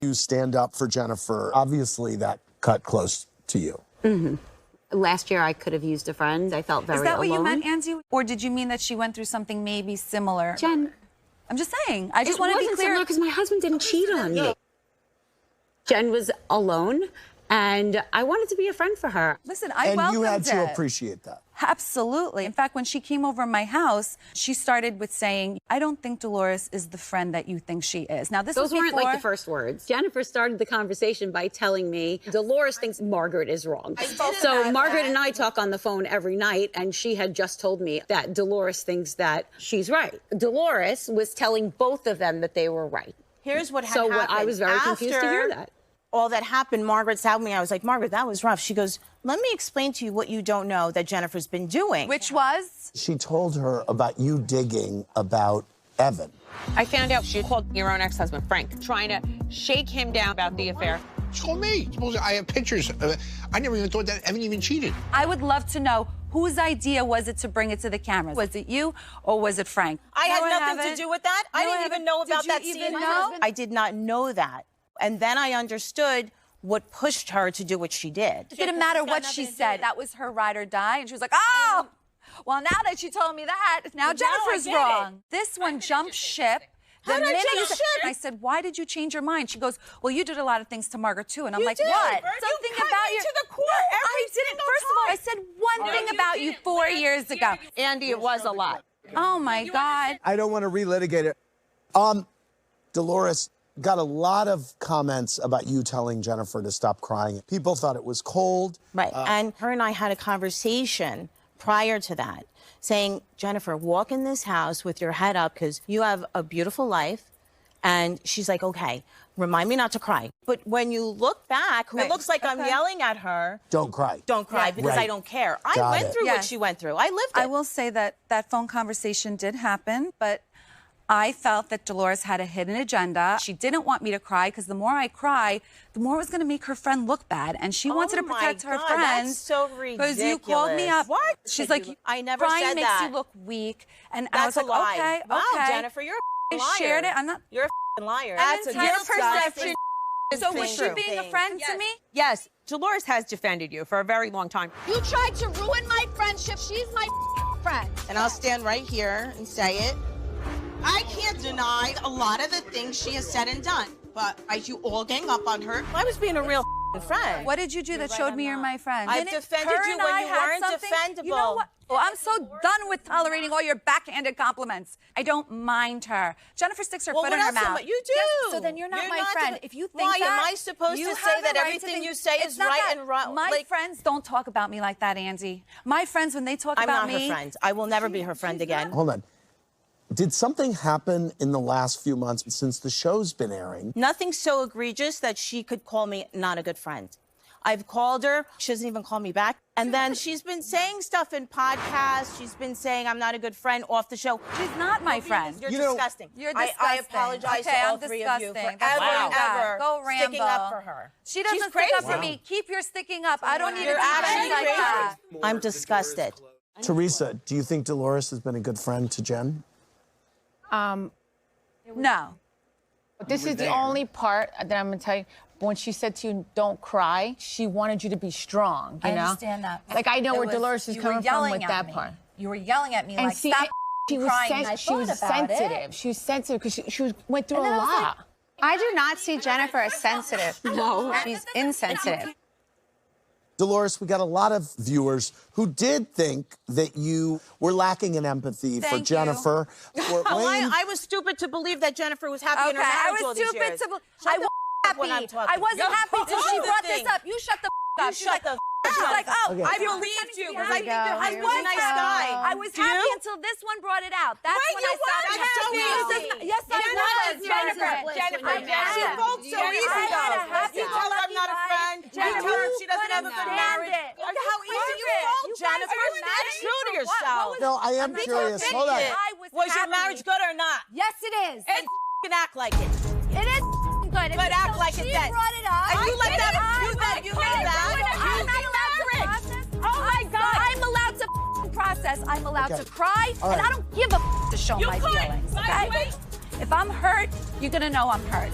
You stand up for Jennifer. Obviously, that cut close to you. Mm-hmm. Last year, I could have used a friend. I felt very alone. Is that what you meant, Angie? Or did you mean that she went through something maybe similar? Jen. I'm just saying. I just want to be clear. Because my husband didn't cheat on me. Jen was alone, and I wanted to be a friend for her. Listen, I welcomed it. And you had to appreciate that. Absolutely. In fact, when she came over to my house, she started with saying, I don't think Dolores is the friend that you think she is. Now, Those weren't like the first words. Jennifer started the conversation by telling me, Dolores thinks Margaret is wrong. So Margaret and I talk on the phone every night, and she had just told me that Dolores thinks that she's right. Dolores was telling both of them that they were right. Here's what happened. So I was very confused to hear that. All that happened, Margaret sat with me. I was like, Margaret, that was rough. She goes, let me explain to you what you don't know that Jennifer's been doing. Which was? She told her about you digging about Evan. I found out she called your own ex-husband, Frank, trying to shake him down about the affair. She called me. I have pictures. I never even thought that Evan even cheated. I would love to know whose idea was it to bring it to the cameras? Was it you or was it Frank? I had nothing to do with that. I didn't even know about that scene. I did not know that. And then I understood what pushed her to do what she did. It didn't matter what she said. That was her ride or die. And she was like, oh, well, now that she told me that, now Jennifer's wrong. This one jumped ship. I said, why did you change your mind? She goes, well, you did a lot of things to Margaret, too. And I'm like, what? Something about you. To the core. No, I didn't. First of all, I said one thing about you 4 years ago. Andy, it was a lot. Oh, my God. I don't want to relitigate it. Dolores, got a lot of comments about you telling Jennifer to stop crying. People thought it was cold. Right. And her and I had a conversation prior to that saying, Jennifer, walk in this house with your head up because you have a beautiful life. And she's like, okay, remind me not to cry. But when you look back, it looks like I'm yelling at her. Don't cry. Don't cry because I don't care. I went through what she went through. I lived it. I will say that that phone conversation did happen, but I felt that Dolores had a hidden agenda. She didn't want me to cry because the more I cry, the more it was going to make her friend look bad. And she wanted to protect her friends. That's so ridiculous. Because you called me up. What? She's like, I never crying said makes that. you look weak. And That's I was like, a lie. okay, Wow, okay. Jennifer, you're a liar. I shared it. I'm not. You're a liar. That's That's your perception. So was she being a friend to me? Yes, Dolores has defended you for a very long time. You tried to ruin my friendship. She's my friend. And I'll stand right here and say it. I can't deny a lot of the things she has said and done, but as you all gang up on her. I was being a real friend. What did you do that showed me you're my friend? I defended you when you weren't defendable. You know what? Well, I'm so done with tolerating all your backhanded compliments. I don't mind her. Jennifer sticks her foot in her mouth. You do. Yes, so then you're not my friend. If you think why that, am I supposed to say that everything you say is right and wrong? My friends don't talk about me like that, Angie. My friends, when they talk about me, I'm not her friend. I will never be her friend again. Hold on. Did something happen in the last few months since the show's been airing? Nothing so egregious that she could call me not a good friend. I've called her. She doesn't even call me back. And then she's been saying stuff in podcasts. She's been saying I'm not a good friend off the show. She's not my friend. You're disgusting. You're disgusting. I apologize to all three of you for ever sticking up for her. She doesn't stick up for me. Keep your sticking up. I don't need to be friends like that. I'm disgusted. Teresa, do you think Dolores has been a good friend to Jen? No. This is the only part that I'm going to tell you. When she said to you, don't cry, she wanted you to be strong, you know? I understand that. Like, I know where Dolores is coming from with that part. You were yelling at me and like, see, stop she was crying. she was sensitive. She was sensitive because she went through a lot. I do not see Jennifer as sensitive. No. She's insensitive. Dolores, we got a lot of viewers who did think that you were lacking in empathy for Jennifer. I was stupid to believe that Jennifer was happy in her marriage all these years. I was happy. I wasn't happy until she brought this up. You shut the up. She's like, oh, I believed you because I think I was a nice guy. I was happy until this one brought it out. That's when I stopped happy. Yes, I was. Jennifer. She spoke so easy though. You tell her I'm not a friend. You tell her she doesn't have a good marriage. Look at how easy you fall, Jennifer. Stay true to yourself. No, I am curious. Hold on. Was your marriage good or not? Yes, it is. And act like it. It is good. But act like it then. Brought it up. And you let that. You let that. I'm not allowed to process. Oh my God! I'm allowed to process. I'm allowed to cry, and I don't give a to show my feelings. Okay? If I'm hurt, you're gonna know I'm hurt.